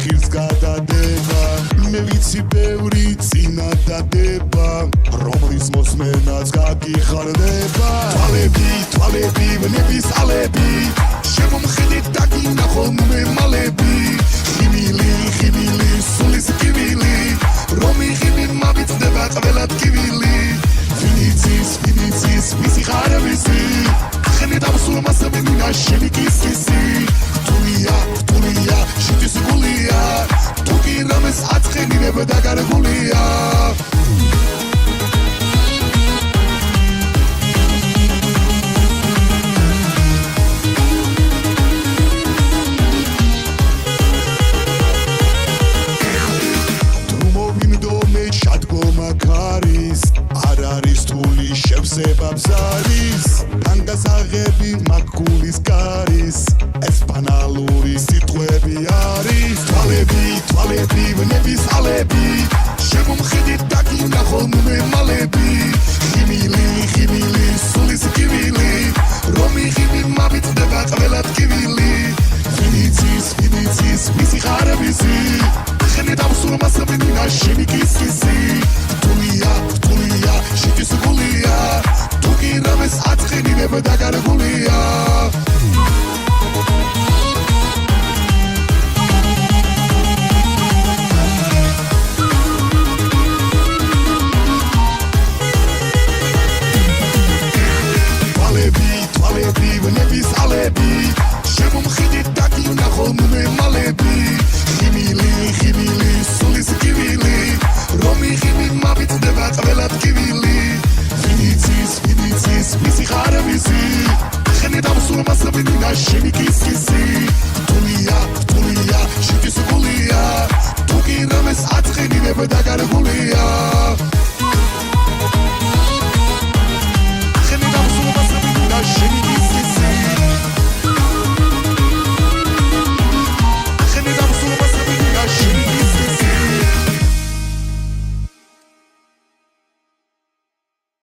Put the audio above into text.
ხილს გადადება მე ვიცი ბევრი წინა დადება რომლის მოსმენაც გაგიხარდება თვალები ვნების ალები შემომხედით დაგინახო მე მალები ხიბილი სულის კივილი რომ იღები მაბიცდება ყველა ტკივილი ვინიცის ვისი ხარებისი ხენი დავსულ მასები მინა შენი კისკისი რთულია შიტის გულია თუ კი რამეს აცხენინებ და გარგულია არ არის თული შევსება ბზარის განგასაღები მაგულის კარის ეს ბანალური სიტყვები არის თვალები ვნების ალები შემომხედით დაგინახო მე მალები ხიბილი სულის კივილი რომ იღები მაბიცდება ყველა ტკივილი ვინიცის ვისი ხარებისი ხენი დავსულ მასები მინა შენი კისკისი რთულია შიტის გულია თუ კი რამეს აცხენინებ და გარგულია თვალები ვნების ალები შემომხედით დაგინახო მე მალები ხიბილი სულის კივილი რომ იღები მაბიცდება ყველა ტკივილი ვინიცის ვისი ხარებისი ხენი დავსულ მასები მინა შენი კისკისი რთულია